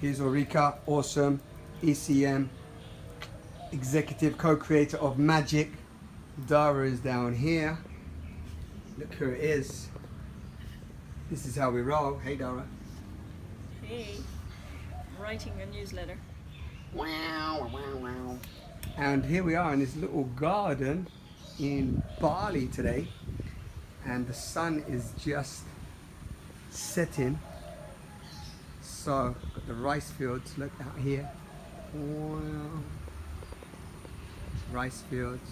Here's Ulrika, awesome, ECM, executive co-creator of Magic. Dara is down here. Look who it is. This is how we roll. Hey Dara. Hey, I'm writing a newsletter. Wow, wow, wow. And here we are in this little garden in Bali today. And the sun is just setting. So, got the rice fields, look out here. Wow. Rice fields.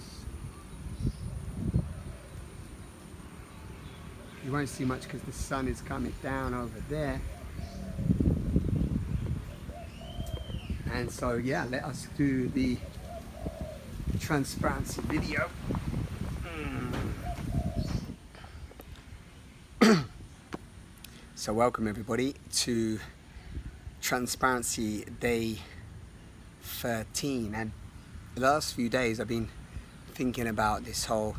You won't see much because the sun is coming down over there. And so, yeah, let us do the transparency video. So welcome everybody to Transparency Day 13, and the last few days I've been thinking about this whole,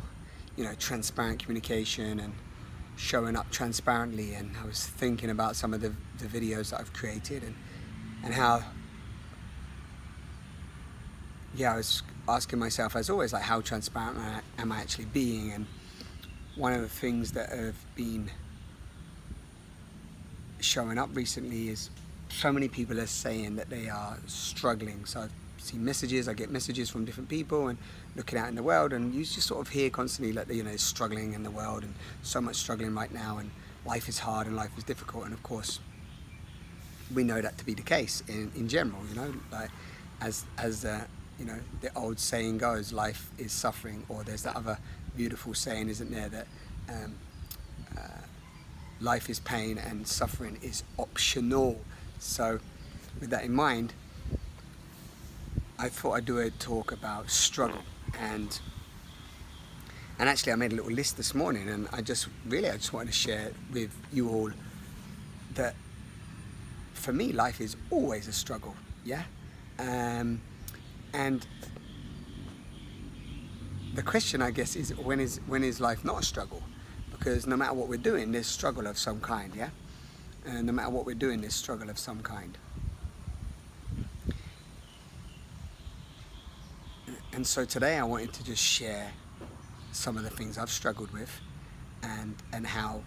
transparent communication and showing up transparently, and I was thinking about some of the videos that I've created and how, I was asking myself as always, like, how transparent am I actually being? And one of the things that have been showing up recently is so many people are saying that they are struggling. So I see messages, I get messages from different people and looking out in the world, and you just sort of hear constantly that they're struggling in the world, and so much struggling right now, and life is hard and life is difficult. And of course we know that to be the case in general, like as the old saying goes, life is suffering, or there's that other beautiful saying, isn't there, that life is pain and suffering is optional. So with that in mind, I thought I'd do a talk about struggle, and actually I made a little list this morning, and I just wanted to share with you all that for me life is always a struggle, and the question, I guess, is when is life not a struggle? Because no matter what we're doing, there's struggle of some kind, and no matter what we're doing, there's struggle of some kind. And so today I wanted to just share some of the things I've struggled with, and how,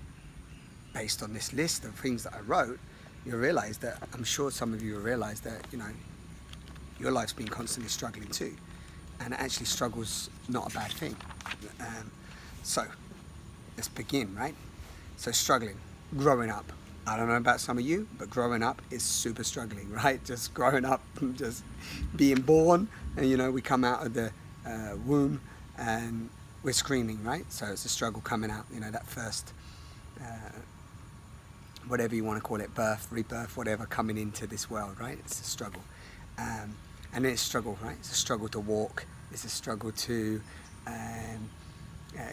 based on this list of things that I wrote, you'll realize that, I'm sure some of you will realize that, your life's been constantly struggling too. And actually struggle's not a bad thing. So let's begin, right? So struggling, growing up. I don't know about some of you, but growing up is super struggling, right? Just growing up, just being born, and we come out of the womb and we're screaming, right? So it's a struggle coming out, that first, whatever you want to call it, birth, rebirth, whatever, coming into this world, right? It's a struggle. And then it's a struggle, right? It's a struggle to walk. It's a struggle to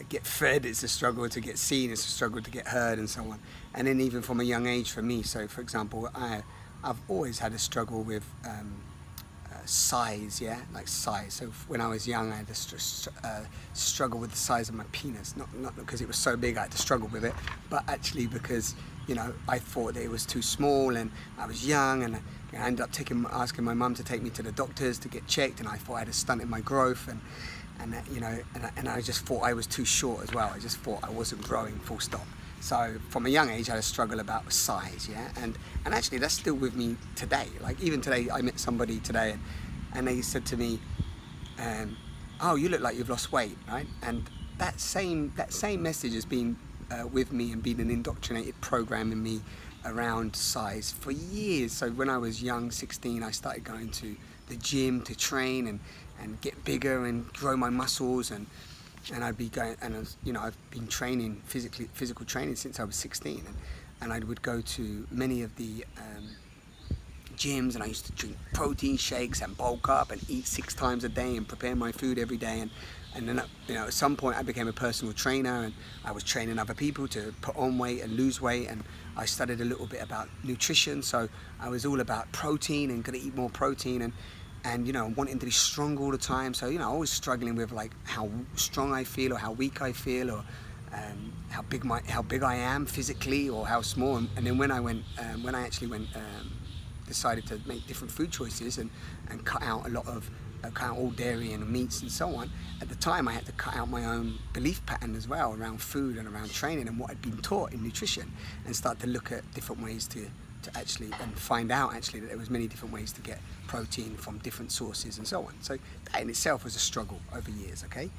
get fed. It's a struggle to get seen. It's a struggle to get heard, and so on. And then even from a young age for me, so for example, I've always had a struggle with size, like size. So when I was young, I had a struggle with the size of my penis. Not because it was so big I had to struggle with it, but actually because, I thought that it was too small, and I was young, and I ended up asking my mum to take me to the doctors to get checked, and I thought I had a stunt in my growth, and I just thought I was too short as well. I just thought I wasn't growing, full stop. So from a young age, I had a struggle about size, and actually that's still with me today. Like even today, I met somebody today, and they said to me, "Oh, you look like you've lost weight," right? And that same message has been with me and been an indoctrinated program in me around size for years. So when I was young, 16, I started going to the gym to train and get bigger and grow my muscles, and I'd be going, and I've been training physical training since I was 16, and I would go to many of the gyms, and I used to drink protein shakes and bulk up and eat 6 times a day and prepare my food every day, and then at some point I became a personal trainer, and I was training other people to put on weight and lose weight, and I studied a little bit about nutrition, so I was all about protein and gonna eat more protein, and wanting to be strong all the time. So always struggling with like how strong I feel or how weak I feel, or how big I am physically or how small. And then when I actually went decided to make different food choices and cut out a lot of cut out all dairy and meats and so on. At the time, I had to cut out my own belief pattern as well around food and around training and what I'd been taught in nutrition, and start to look at different ways to actually, and find out actually that there was many different ways to get protein from different sources and so on. So that in itself was a struggle over years, okay?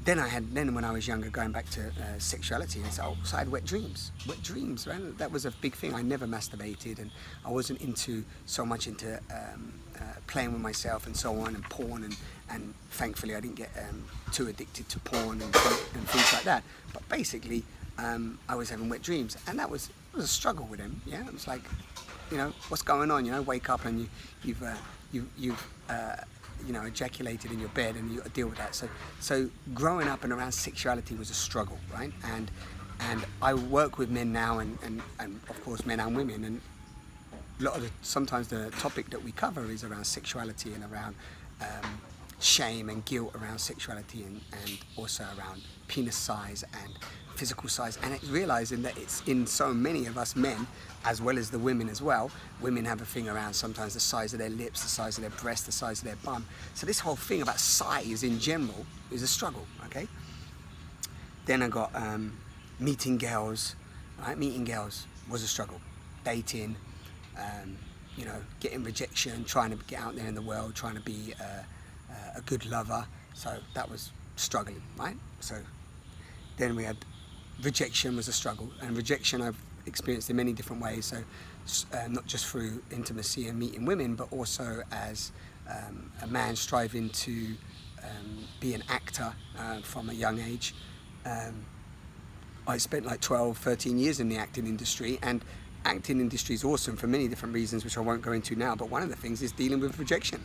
Then when I was younger, going back to sexuality, so I had wet dreams, right? That was a big thing. I never masturbated, and I wasn't so much into playing with myself and so on, and porn, and thankfully I didn't get too addicted to porn and things like that. But basically, I was having wet dreams, and it was a struggle with them. Yeah, it was like, what's going on? Wake up and you've ejaculated in your bed, and you got to deal with that. So growing up and around sexuality was a struggle, right? And I work with men now, and of course men and women, and sometimes the topic that we cover is around sexuality and around shame and guilt around sexuality, and also around penis size and physical size, and it's realizing that it's in so many of us men as well as the women as well. Women have a thing around sometimes the size of their lips, the size of their breast, the size of their bum. So this whole thing about size in general is a struggle, okay? Then I got meeting girls, right? Meeting girls was a struggle. Dating, getting rejection, trying to get out there in the world, trying to be a good lover. So that was struggling, right? So then we had rejection was a struggle, and rejection I've experienced in many different ways. So not just through intimacy and meeting women, but also as a man striving to be an actor from a young age. I spent like 12, 13 years in the acting industry, and acting industry is awesome for many different reasons, which I won't go into now, but one of the things is dealing with rejection.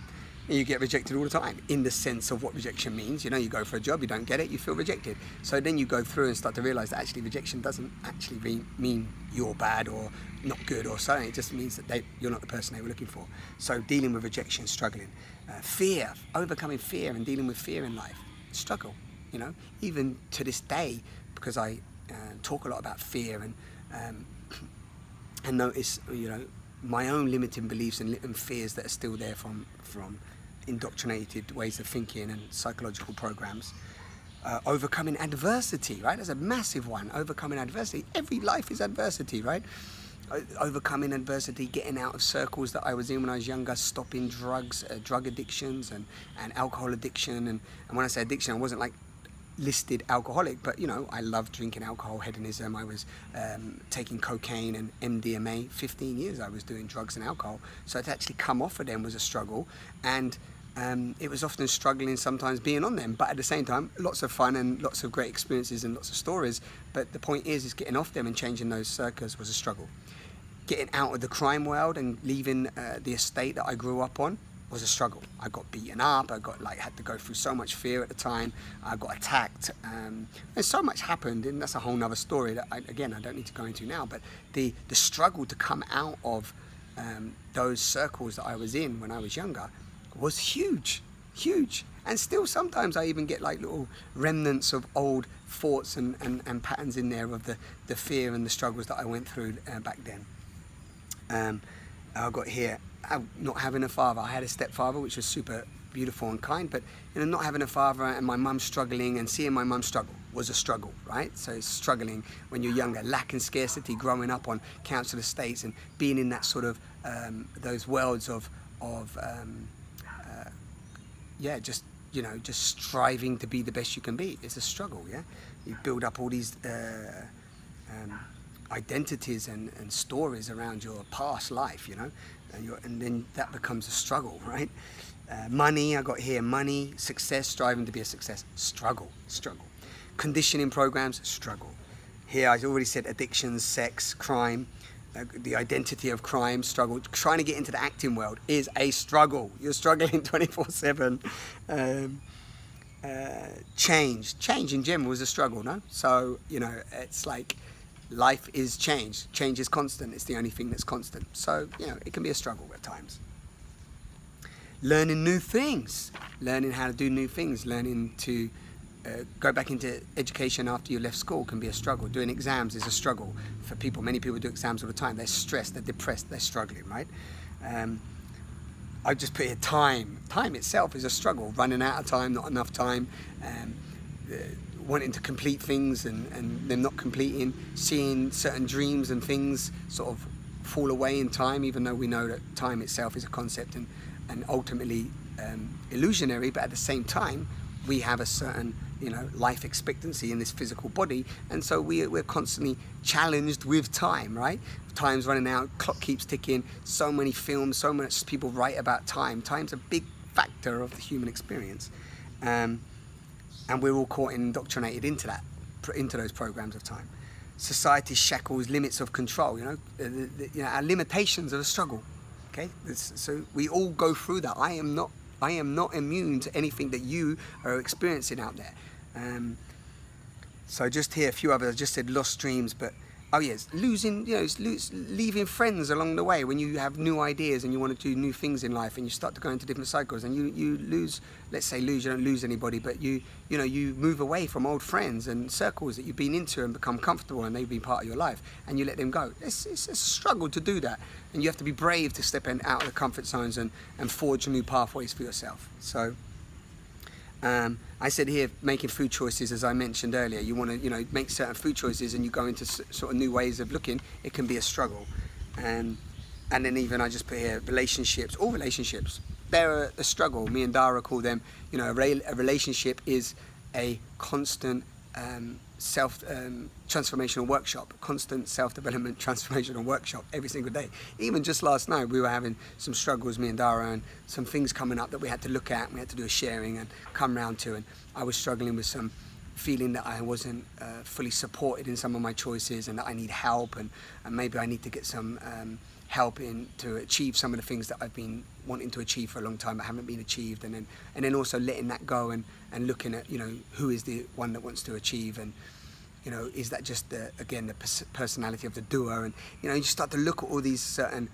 You get rejected all the time, in the sense of what rejection means. You go for a job, you don't get it, you feel rejected. So then you go through and start to realize that actually rejection doesn't actually mean you're bad or not good or something. It just means that you're not the person they were looking for. So dealing with rejection, struggling. Fear, overcoming fear and dealing with fear in life, struggle. Even to this day, because I talk a lot about fear and notice, my own limiting beliefs and fears that are still there from indoctrinated ways of thinking and psychological programs. Overcoming adversity, right? That's a massive one. Overcoming adversity. Every life is adversity, right? Overcoming adversity, getting out of circles that I was in when I was younger, stopping drugs, drug addictions and alcohol addiction. And when I say addiction, I wasn't like listed alcoholic, but I loved drinking alcohol, hedonism. I was taking cocaine and MDMA. 15 years I was doing drugs and alcohol. So to actually come off of them was a struggle, and it was often struggling sometimes being on them, but at the same time lots of fun and lots of great experiences and lots of stories. But the point is getting off them and changing those circles was a struggle. Getting out of the crime world and leaving the estate that I grew up on was a struggle. I got beaten up, had to go through so much fear at the time, I got attacked, and so much happened, and that's a whole nother story that I don't need to go into now. But the struggle to come out of those circles that I was in when I was younger was huge, and still sometimes I even get like little remnants of old thoughts and patterns in there of the fear and the struggles that I went through back then. I got here, not having a father. I had a stepfather, which was super beautiful and kind, but not having a father and my mum struggling and seeing my mum struggle was a struggle, right? So struggling when you're younger, lack and scarcity, growing up on council estates and being in that sort of those worlds of just striving to be the best you can be. It's a struggle, yeah? You build up all these identities and stories around your past life, and then that becomes a struggle, right? Money, I got here, money, success, striving to be a success, struggle. Conditioning programs, struggle. Here I already said addictions, sex, crime, the identity of crime, struggle. Trying to get into the acting world is a struggle. You're struggling 24/7. Change in general is a struggle, no? So, it's like life is change. Change is constant. It's the only thing that's constant. So, it can be a struggle at times. Learning new things, learning how to do new things, learning to go back into education after you left school can be a struggle. Doing exams is a struggle for people. Many people do exams all the time. They're stressed, they're depressed, they're struggling, right? I just put here time. Time itself is a struggle. Running out of time, not enough time, wanting to complete things and them not completing, seeing certain dreams and things sort of fall away in time, even though we know that time itself is a concept and ultimately illusionary, but at the same time we have a certain life expectancy in this physical body, and so we're constantly challenged with time, right? Time's running out, clock keeps ticking, so many films, so much people write about time. Time's a big factor of the human experience, and we're all caught and indoctrinated into those programs of time. Society's shackles, limits of control, our limitations are a struggle. Okay, so we all go through that. I am not immune to anything that you are experiencing out there. So just here, a few others. I just said lost dreams, but leaving friends along the way when you have new ideas and you want to do new things in life, and you start to go into different cycles, and you lose. Let's say you don't lose anybody, but you move away from old friends and circles that you've been into and become comfortable, and they've been part of your life, and you let them go. It's a struggle to do that, and you have to be brave to step out of the comfort zones and forge new pathways for yourself. So I said here, making food choices, as I mentioned earlier. You want to make certain food choices, and you go into sort of new ways of looking. It can be a struggle, and then even I just put here relationships. All relationships, they're a struggle. Me and Dara call them. A relationship is a constant transformational workshop, constant self-development transformational workshop every single day. Even just last night we were having some struggles, me and Dara, and some things coming up that we had to look at, and we had to do a sharing and come round to, and I was struggling with some feeling that I wasn't fully supported in some of my choices, and that I need help, and maybe I need to get some help in to achieve some of the things that I've been wanting to achieve for a long time but haven't been achieved, and then also letting that go and looking at who is the one that wants to achieve, and is that just the personality of the doer, and you just start to look at all these certain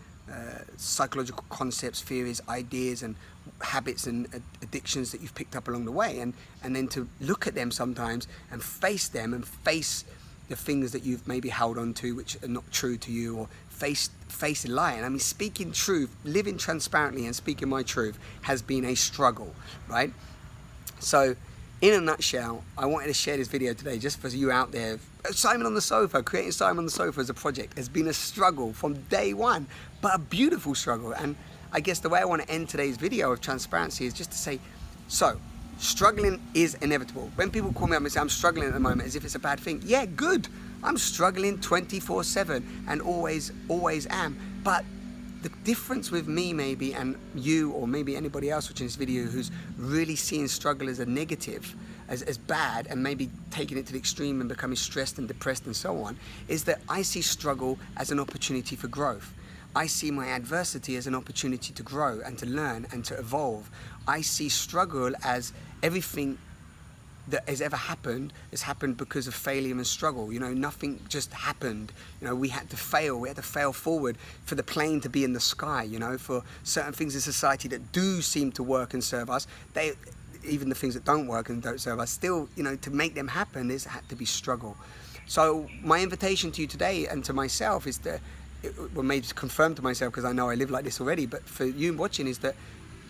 psychological concepts, theories, ideas and habits and addictions that you've picked up along the way, and then to look at them sometimes and face them, and face the things that you've maybe held on to which are not true to you, or face lying. I mean, speaking truth, living transparently and speaking my truth has been a struggle, right? So in a nutshell, I wanted to share this video today just for you out there. Simon on the Sofa, creating Simon on the Sofa as a project has been a struggle from day one, but a beautiful struggle. And I guess the way I want to end today's video of transparency is just to say, so struggling is inevitable. When people call me up and say I'm struggling at the moment as if it's a bad thing, yeah, good. I'm struggling 24/7 and always am. But the difference with me maybe and you, or maybe anybody else watching this video who's really seeing struggle as a negative, as bad, and maybe taking it to the extreme and becoming stressed and depressed and so on, is that I see struggle as an opportunity for growth. I see my adversity as an opportunity to grow and to learn and to evolve. I see struggle as everything that has ever happened has happened because of failure and struggle. Nothing just happened. We had to fail forward for the plane to be in the sky. For certain things in society that do seem to work and serve us, even the things that don't work and don't serve us, still, to make them happen, there's had to be struggle. So my invitation to you today and to myself is that, maybe to confirm to myself, because I know I live like this already, but for you watching, is that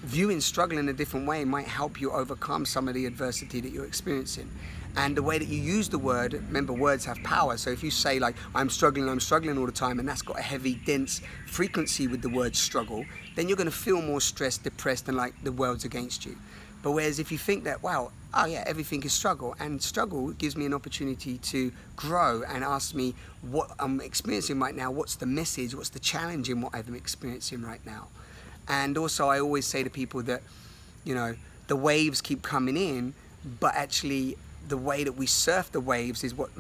viewing struggle in a different way might help you overcome some of the adversity that you're experiencing. And the way that you use the word, remember, words have power. So if you say like, I'm struggling all the time, and that's got a heavy, dense frequency with the word struggle, then you're going to feel more stressed, depressed, and like the world's against you. But whereas if you think that, everything is struggle, and struggle gives me an opportunity to grow and ask me what I'm experiencing right now, what's the message, what's the challenge in what I'm experiencing right now. And also I always say to people that, the waves keep coming in, but actually the way that we surf the waves is what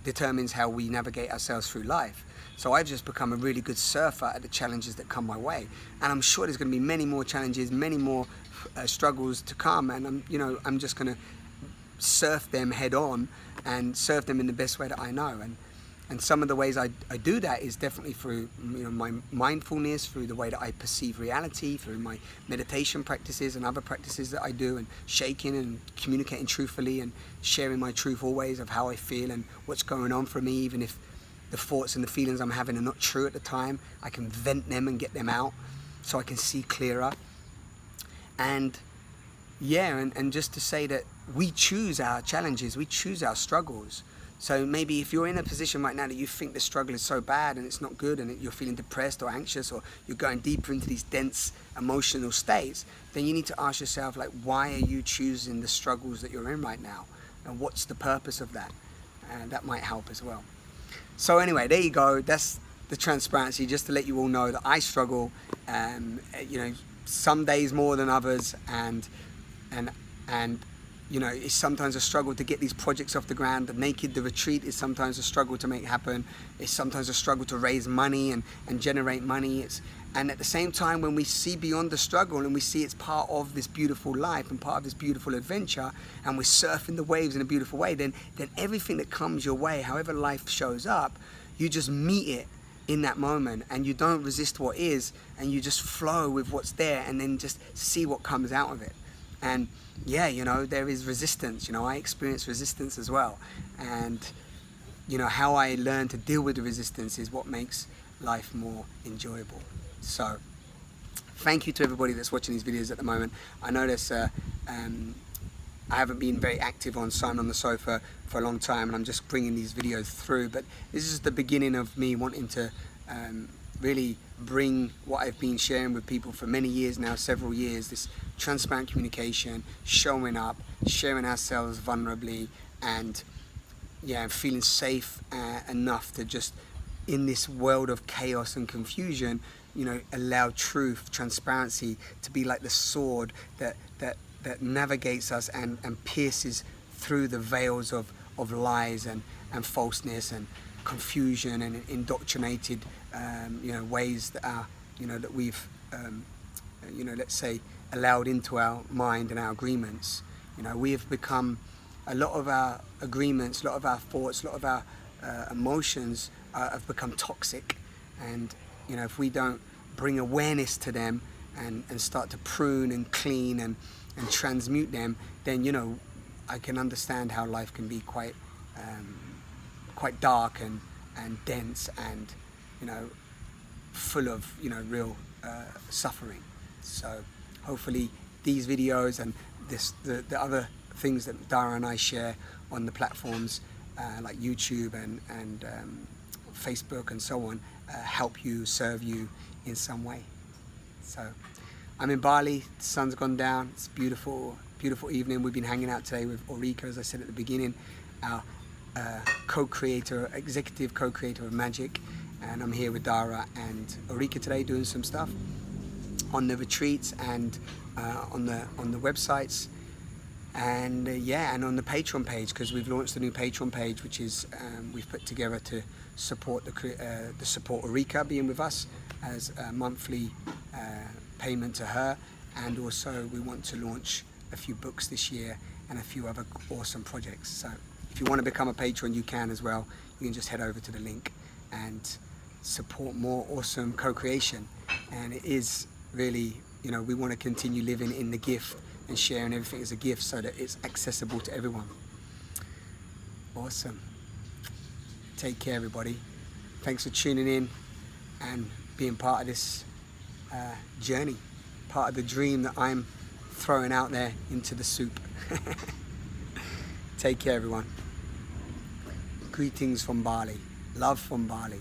determines how we navigate ourselves through life. So I've just become a really good surfer at the challenges that come my way. And I'm sure there's going to be many more challenges, many more struggles to come. And I'm just going to surf them head on and surf them in the best way that I know. And some of the ways I do that is definitely through my mindfulness, through the way that I perceive reality, through my meditation practices and other practices that I do, and shaking and communicating truthfully and sharing my truth always of how I feel and what's going on for me. Even if the thoughts and the feelings I'm having are not true at the time, I can vent them and get them out so I can see clearer. And yeah, and just to say that we choose our challenges, we choose our struggles. So maybe if you're in a position right now that you think the struggle is so bad and it's not good, and you're feeling depressed or anxious, or you're going deeper into these dense emotional states, then you need to ask yourself, like, why are you choosing the struggles that you're in right now? And what's the purpose of that? And that might help as well. So anyway, there you go. That's the transparency, just to let you all know that I struggle, some days more than others, and it's sometimes a struggle to get these projects off the ground. The retreat is sometimes a struggle to make happen. It's sometimes a struggle to raise money and generate money. And at the same time, when we see beyond the struggle and we see it's part of this beautiful life and part of this beautiful adventure, and we're surfing the waves in a beautiful way, then everything that comes your way, however life shows up, you just meet it in that moment, and you don't resist what is, and you just flow with what's there, and then just see what comes out of it. And yeah, there is resistance. I experience resistance as well. And, how I learn to deal with the resistance is what makes life more enjoyable. So, thank you to everybody that's watching these videos at the moment. I notice I haven't been very active on Sutton on the Sofa for a long time, and I'm just bringing these videos through. But this is the beginning of me wanting to really bring what I've been sharing with people for many years now, several years, this transparent communication, showing up, sharing ourselves vulnerably, and feeling safe enough to just, in this world of chaos and confusion, allow truth, transparency to be like the sword that navigates us and pierces through the veils of lies and falseness and confusion and indoctrinated ways that are that we've let's say allowed into our mind and our agreements. We have become, a lot of our agreements, a lot of our thoughts, a lot of our emotions have become toxic. And if we don't bring awareness to them and start to prune and clean and transmute them, then I can understand how life can be quite dark and dense and full of real suffering. So hopefully these videos and the other things that Dara and I share on the platforms like YouTube and Facebook and so on help you, serve you in some way. So I'm in Bali, the sun's gone down, it's beautiful, beautiful evening. We've been hanging out today with Ulrika, as I said at the beginning, our co-creator, executive co-creator of Magic, and I'm here with Dara and Ulrika today doing some stuff on the retreats and on the websites, and and on the Patreon page, because we've launched a new Patreon page, which is we've put together to support the support Ulrika being with us as a monthly payment to her, and also we want to launch a few books this year and a few other awesome projects. So if you want to become a patron, you can as well. You can just head over to the link and support more awesome co-creation. And it is really, we want to continue living in the gift and sharing everything as a gift so that it's accessible to everyone. Awesome. Take care, everybody. Thanks for tuning in and being part of this journey, part of the dream that I'm throwing out there into the soup. Take care, everyone. Greetings from Bali. Love from Bali.